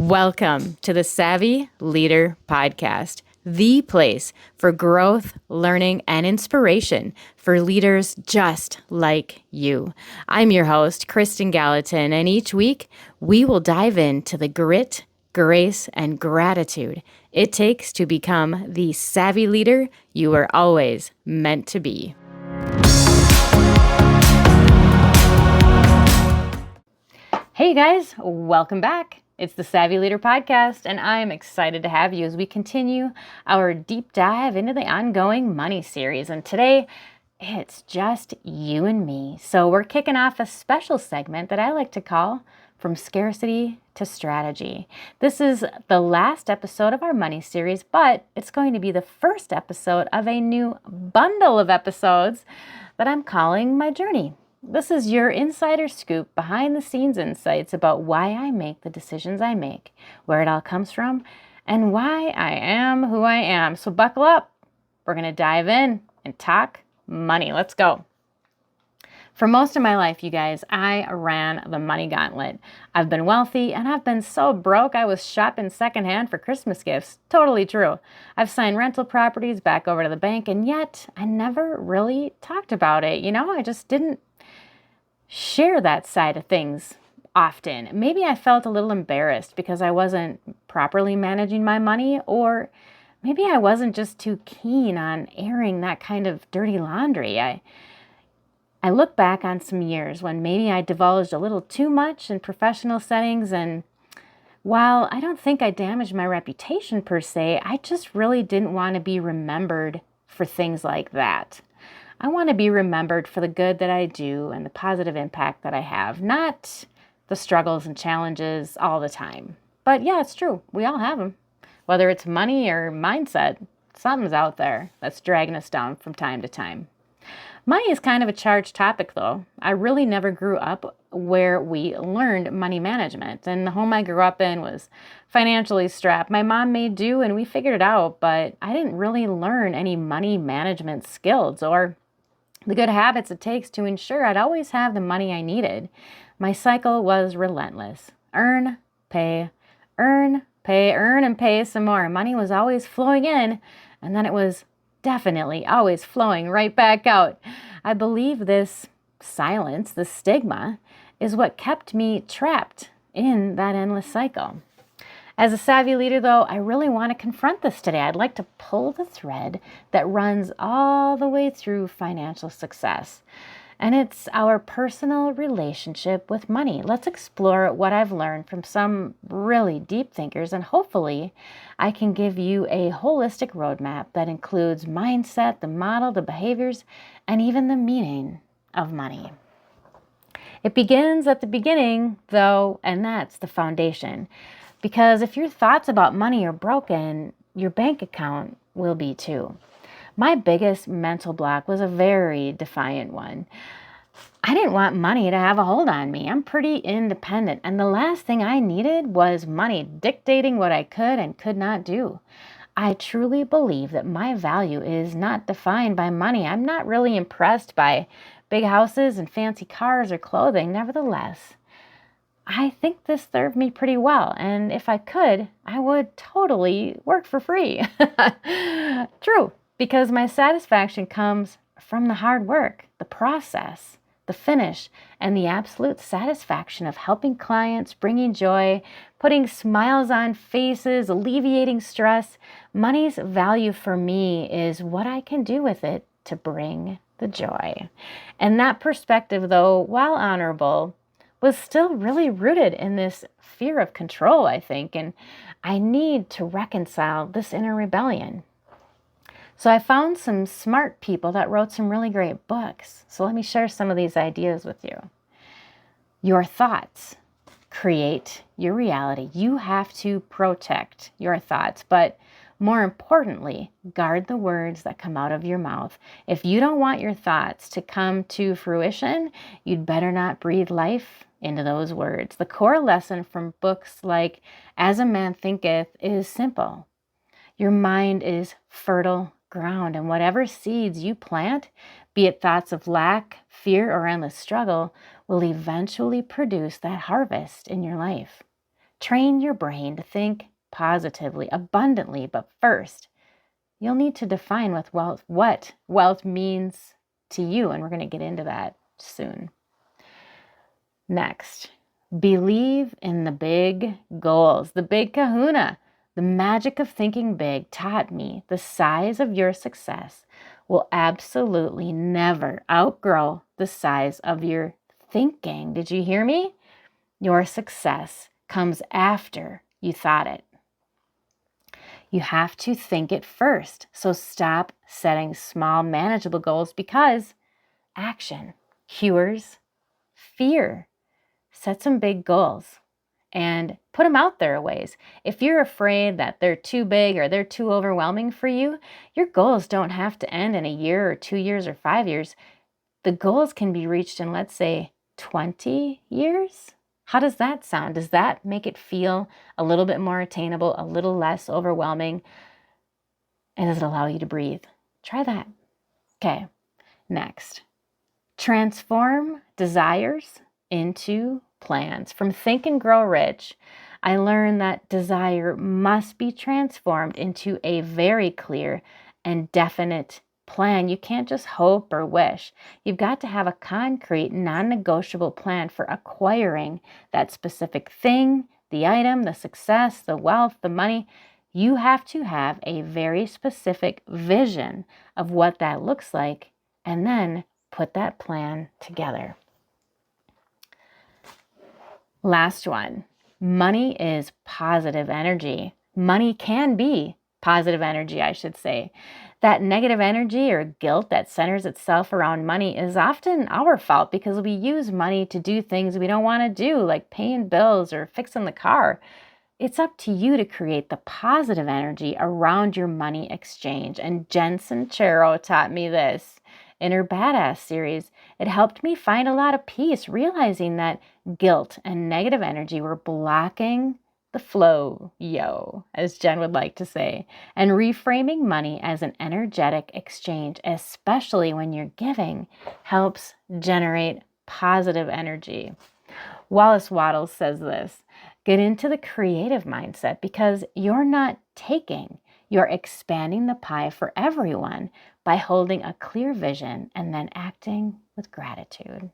Welcome to the Savvy Leader Podcast, the place for growth, learning, and inspiration for leaders just like you. I'm your host, Kristin Gallatin, and each week we will dive into the grit, grace, and gratitude it takes to become the savvy leader you were always meant to be. Hey guys, welcome back. It's the Savvy Leader Podcast, and I'm excited to have you as we continue our deep dive into the ongoing money series. And today, it's just you and me. So we're kicking off a special segment that I like to call From Scarcity to Strategy. This is the last episode of our money series, but it's going to be the first episode of a new bundle of episodes that I'm calling My Journey. This is your insider scoop, behind the scenes insights about why I make the decisions I make, where it all comes from, and why I am who I am. So buckle up. We're going to dive in and talk money. Let's go. For most of my life, you guys, I ran the Money Gauntlet. I've been wealthy and I've been so broke I was shopping secondhand for Christmas gifts. Totally true. I've signed rental properties back over to the bank, and yet I never really talked about it. I just didn't share that side of things often. Maybe I felt a little embarrassed because I wasn't properly managing my money, or maybe I wasn't just too keen on airing that kind of dirty laundry. I look back on some years when maybe I divulged a little too much in professional settings, and while I don't think I damaged my reputation per se, I just really didn't want to be remembered for things like that. I want to be remembered for the good that I do and the positive impact that I have, not the struggles and challenges all the time. But yeah, it's true. We all have them. Whether it's money or mindset, something's out there that's dragging us down from time to time. Money is kind of a charged topic, though. I really never grew up where we learned money management, and the home I grew up in was financially strapped. My mom made do, and we figured it out, but I didn't really learn any money management skills or the good habits it takes to ensure I'd always have the money I needed. My cycle was relentless. Earn, pay, earn, pay, earn, and pay some more. Money was always flowing in, and then it was definitely always flowing right back out. I believe this silence, this stigma, is what kept me trapped in that endless cycle. As a savvy leader, though, I really want to confront this today. I'd like to pull the thread that runs all the way through financial success. And it's our personal relationship with money. Let's explore what I've learned from some really deep thinkers, and hopefully I can give you a holistic roadmap that includes mindset, the model, the behaviors, and even the meaning of money. It begins at the beginning, though, and that's the foundation. Because if your thoughts about money are broken, your bank account will be too. My biggest mental block was a very defiant one. I didn't want money to have a hold on me. I'm pretty independent, and the last thing I needed was money dictating what I could and could not do. I truly believe that my value is not defined by money. I'm not really impressed by big houses and fancy cars or clothing. Nevertheless, I think this served me pretty well, and if I could, I would totally work for free. True, because my satisfaction comes from the hard work, the process, the finish, and the absolute satisfaction of helping clients, bringing joy, putting smiles on faces, alleviating stress. Money's value for me is what I can do with it to bring the joy. And that perspective, though, while honorable, was still really rooted in this fear of control, I think, and I need to reconcile this inner rebellion. So I found some smart people that wrote some really great books. So let me share some of these ideas with you. Your thoughts create your reality. You have to protect your thoughts, but more importantly, guard the words that come out of your mouth. If you don't want your thoughts to come to fruition, you'd better not breathe life into those words. The core lesson from books like As a Man Thinketh is simple. Your mind is fertile ground, and whatever seeds you plant, be it thoughts of lack, fear, or endless struggle, will eventually produce that harvest in your life. Train your brain to think positively, abundantly, but first, you'll need to define what wealth means to you, and we're going to get into that soon. Next, believe in the big goals, the big kahuna. The magic of thinking big taught me the size of your success will absolutely never outgrow the size of your thinking. Did you hear me? Your success comes after you thought it. You have to think it first. So stop setting small, manageable goals because action cures fear. Set some big goals and put them out there a ways. If you're afraid that they're too big or they're too overwhelming for you, your goals don't have to end in a year or 2 years or 5 years. The goals can be reached in, let's say, 20 years. How does that sound? Does that make it feel a little bit more attainable, a little less overwhelming? And does it allow you to breathe? Try that. Okay, next. Transform desires into plans. From Think and Grow Rich, I learned that desire must be transformed into a very clear and definite plan. You can't just hope or wish. You've got to have a concrete, non-negotiable plan for acquiring that specific thing, the item, the success, the wealth, the money. You have to have a very specific vision of what that looks like, and then put that plan together. Last one. Money is positive energy. Money can be positive energy, I should say. That negative energy or guilt that centers itself around money is often our fault because we use money to do things we don't want to do, like paying bills or fixing the car. It's up to you to create the positive energy around your money exchange. And Jen Sincero taught me this in her Badass series. It helped me find a lot of peace, realizing that guilt and negative energy were blocking the flow, as Jen would like to say, and reframing money as an energetic exchange, especially when you're giving, helps generate positive energy. Wallace Wattles says this: get into the creative mindset because you're not taking, you're expanding the pie for everyone by holding a clear vision and then acting with gratitude.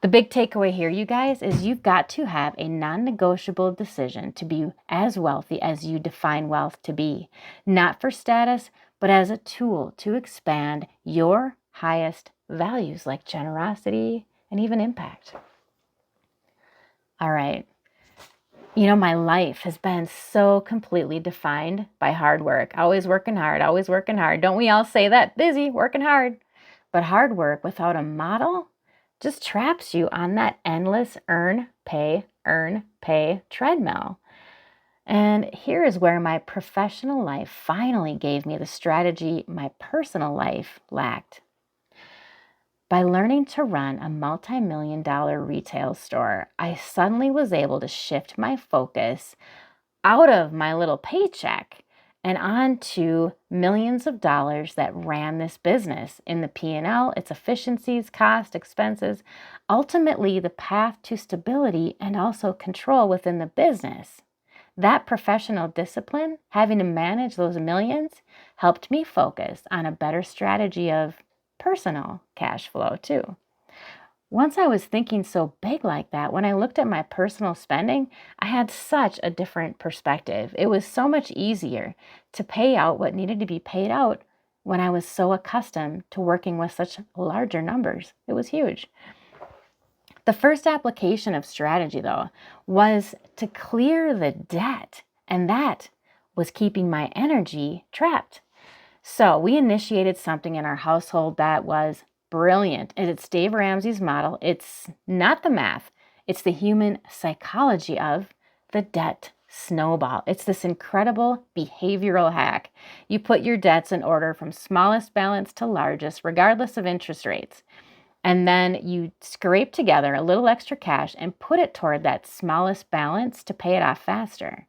The big takeaway here, you guys, is you've got to have a non-negotiable decision to be as wealthy as you define wealth to be, not for status, but as a tool to expand your highest values like generosity and even impact. All right. You know, my life has been so completely defined by hard work. Always working hard, always working hard. Don't we all say that? Busy, working hard. But hard work without a model just traps you on that endless earn, pay treadmill. And here is where my professional life finally gave me the strategy my personal life lacked. By learning to run a multi-million-dollar retail store, I suddenly was able to shift my focus out of my little paycheck and onto millions of dollars that ran this business in the P&L, its efficiencies, cost, expenses, ultimately the path to stability and also control within the business. That professional discipline, having to manage those millions, helped me focus on a better strategy of personal cash flow too. Once I was thinking so big like that, when I looked at my personal spending, I had such a different perspective. It was so much easier to pay out what needed to be paid out when I was so accustomed to working with such larger numbers. It was huge. The first application of strategy, though, was to clear the debt, and that was keeping my energy trapped. So we initiated something in our household that was brilliant. And it's Dave Ramsey's model. It's not the math. It's the human psychology of the debt snowball. It's this incredible behavioral hack. You put your debts in order from smallest balance to largest, regardless of interest rates. And then you scrape together a little extra cash and put it toward that smallest balance to pay it off faster.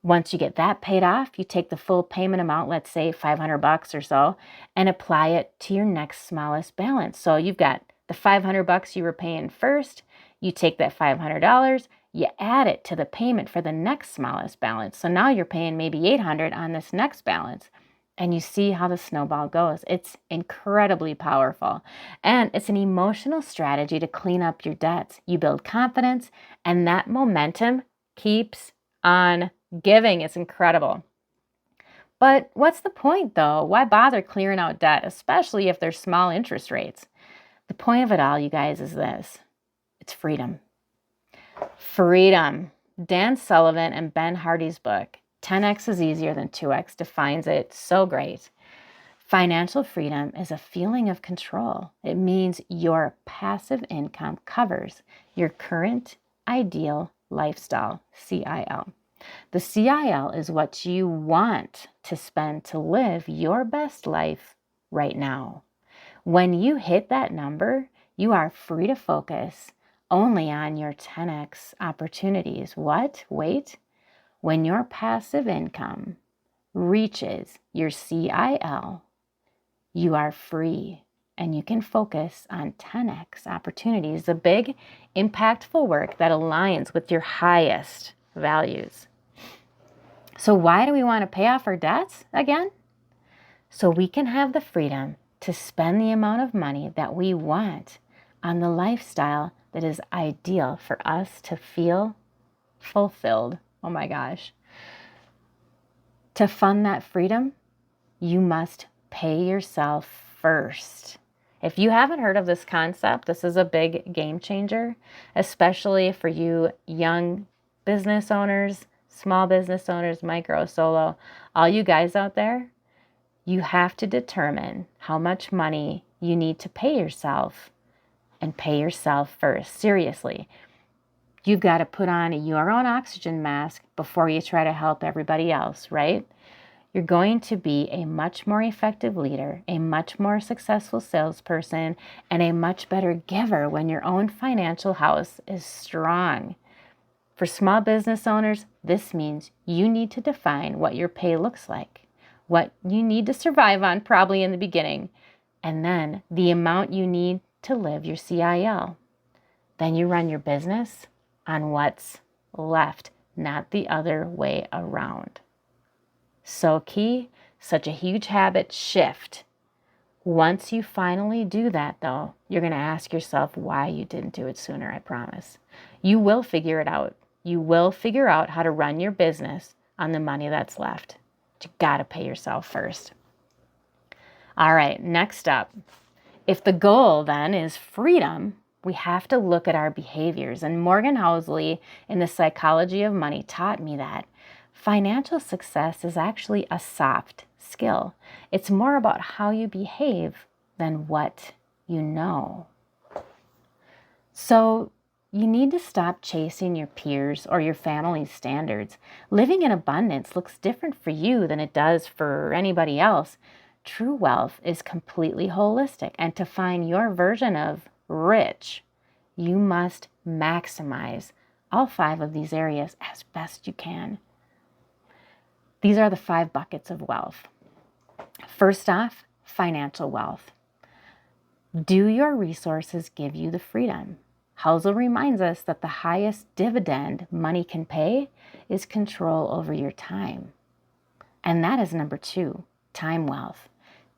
Once you get that paid off, you take the full payment amount, let's say $500 or so, and apply it to your next smallest balance. So you've got the $500 you were paying first, you take that $500, you add it to the payment for the next smallest balance. So now you're paying maybe $800 on this next balance. And you see how the snowball goes. It's incredibly powerful. And it's an emotional strategy to clean up your debts. You build confidence, and that momentum keeps on giving. It's incredible. But what's the point, though? Why bother clearing out debt, especially if there's small interest rates? The point of it all, you guys, is this. It's freedom. Freedom. Dan Sullivan and Ben Hardy's book, 10x is easier than 2x, defines it so great. Financial freedom is a feeling of control. It means your passive income covers your current ideal lifestyle, CIL. The CIL is what you want to spend to live your best life right now. When you hit that number, you are free to focus only on your 10x opportunities. What? Wait. When your passive income reaches your CIL, you are free and you can focus on 10x opportunities, the big, impactful work that aligns with your highest values. So why do we want to pay off our debts again? So we can have the freedom to spend the amount of money that we want on the lifestyle that is ideal for us to feel fulfilled. Oh my gosh. To fund that freedom, you must pay yourself first. If you haven't heard of this concept, this is a big game changer, especially for you young business owners, small business owners, micro, solo, all you guys out there. You have to determine how much money you need to pay yourself and pay yourself first. Seriously. You've got to put on your own oxygen mask before you try to help everybody else, right? You're going to be a much more effective leader, a much more successful salesperson, and a much better giver when your own financial house is strong. For small business owners, this means you need to define what your pay looks like, what you need to survive on probably in the beginning, and then the amount you need to live your CIL. Then you run your business on what's left, not the other way around. So key, such a huge habit shift. Once you finally do that, though, you're going to ask yourself why you didn't do it sooner, I promise. You will figure it out. You will figure out how to run your business on the money that's left. But you got to pay yourself first. All right, next up. If the goal then is freedom, we have to look at our behaviors. And Morgan Housel in The Psychology of Money taught me that financial success is actually a soft skill. It's more about how you behave than what you know. So you need to stop chasing your peers or your family's standards. Living in abundance looks different for you than it does for anybody else. True wealth is completely holistic, and to find your version of rich, you must maximize all 5 of these areas as best you can. These are the 5 buckets of wealth. First off, financial wealth. Do your resources give you the freedom? Housel reminds us that the highest dividend money can pay is control over your time. And that is number 2, time wealth.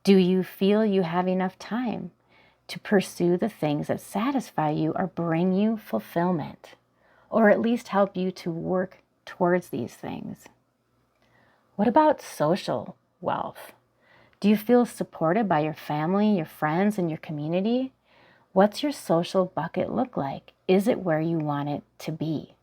Do you feel you have enough time to pursue the things that satisfy you or bring you fulfillment, or at least help you to work towards these things? What about social wealth? Do you feel supported by your family, your friends, and your community? What's your social bucket look like? Is it where you want it to be?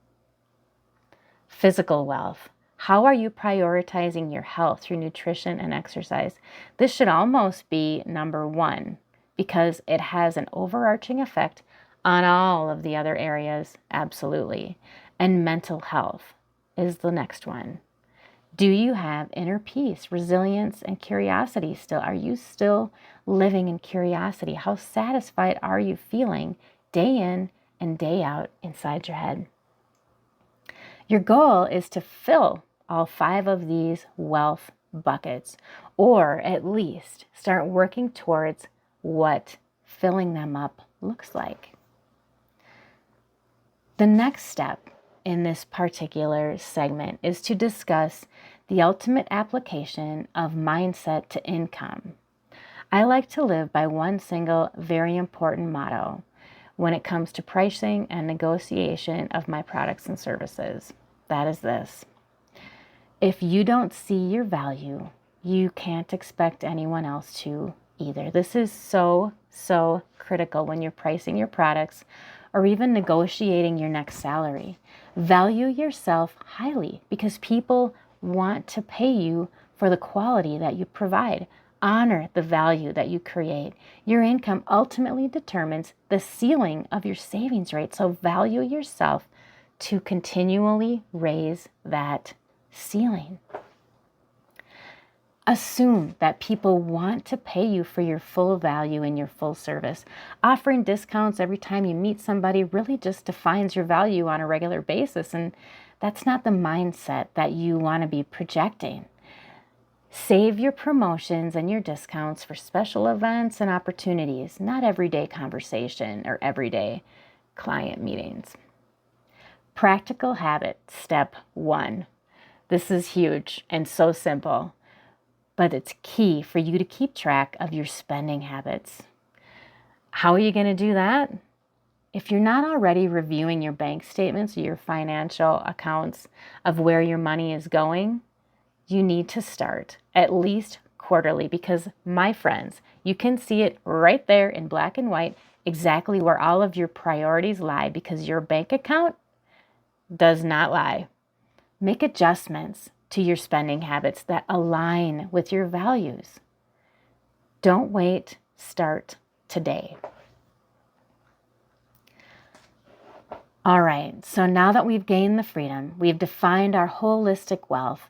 Physical wealth. How are you prioritizing your health through nutrition and exercise? This should almost be number 1 because it has an overarching effect on all of the other areas, absolutely. And mental health is the next one. Do you have inner peace, resilience, and curiosity still? Are you still living in curiosity? How satisfied are you feeling day in and day out inside your head? Your goal is to fill all 5 of these wealth buckets, or at least start working towards what filling them up looks like. The next step in this particular segment is to discuss the ultimate application of mindset to income. I like to live by one single, very important motto when it comes to pricing and negotiation of my products and services. That is this: if you don't see your value, you can't expect anyone else to either. This is so critical when you're pricing your products or even negotiating your next salary. Value yourself highly because people want to pay you for the quality that you provide. Honor the value that you create. Your income ultimately determines the ceiling of your savings rate, so value yourself to continually raise that ceiling. Assume that people want to pay you for your full value and your full service. Offering discounts every time you meet somebody really just defines your value on a regular basis, and that's not the mindset that you want to be projecting. Save your promotions and your discounts for special events and opportunities, not everyday conversation or everyday client meetings. Practical habit, step 1. This is huge and so simple, but it's key for you to keep track of your spending habits. How are you going to do that? If you're not already reviewing your bank statements or your financial accounts of where your money is going, you need to start at least quarterly, because my friends, you can see it right there in black and white, exactly where all of your priorities lie, because your bank account does not lie. Make adjustments to your spending habits that align with your values. Don't wait, start today. All right, so now that we've gained the freedom, we've defined our holistic wealth,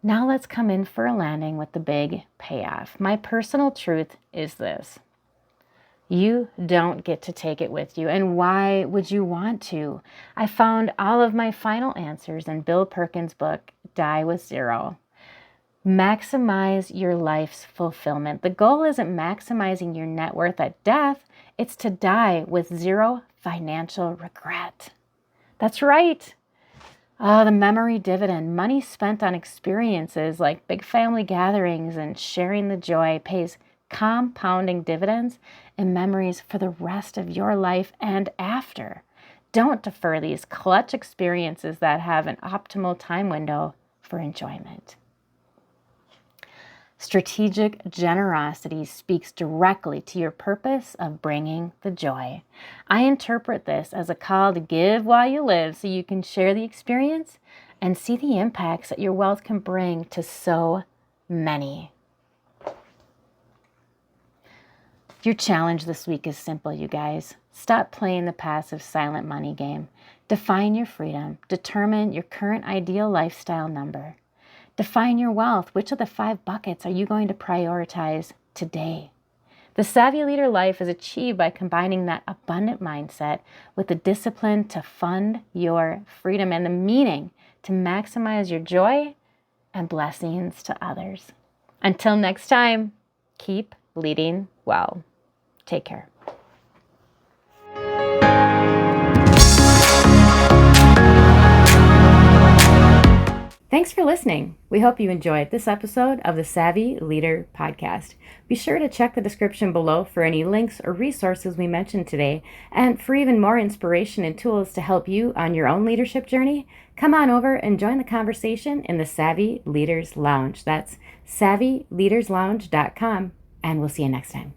now let's come in for a landing with the big payoff. My personal truth is this: you don't get to take it with you. And why would you want to? I found all of my final answers in Bill Perkins' book, Die with Zero. Maximize your life's fulfillment. The goal isn't maximizing your net worth at death. It's to die with zero financial regret. That's right. The memory dividend. Money spent on experiences like big family gatherings and sharing the joy pays compounding dividends and memories for the rest of your life and after. Don't defer these clutch experiences that have an optimal time window for enjoyment. Strategic generosity speaks directly to your purpose of bringing the joy. I interpret this as a call to give while you live so you can share the experience and see the impacts that your wealth can bring to so many. Your challenge this week is simple, you guys. Stop playing the passive silent money game. Define your freedom. Determine your current ideal lifestyle number. Define your wealth. Which of the 5 buckets are you going to prioritize today? The Savvy Leader life is achieved by combining that abundant mindset with the discipline to fund your freedom and the meaning to maximize your joy and blessings to others. Until next time, keep leading well. Take care. Thanks for listening. We hope you enjoyed this episode of the Savvy Leader Podcast. Be sure to check the description below for any links or resources we mentioned today. And for even more inspiration and tools to help you on your own leadership journey, come on over and join the conversation in the Savvy Leaders Lounge. That's savvyleaderslounge.com, and we'll see you next time.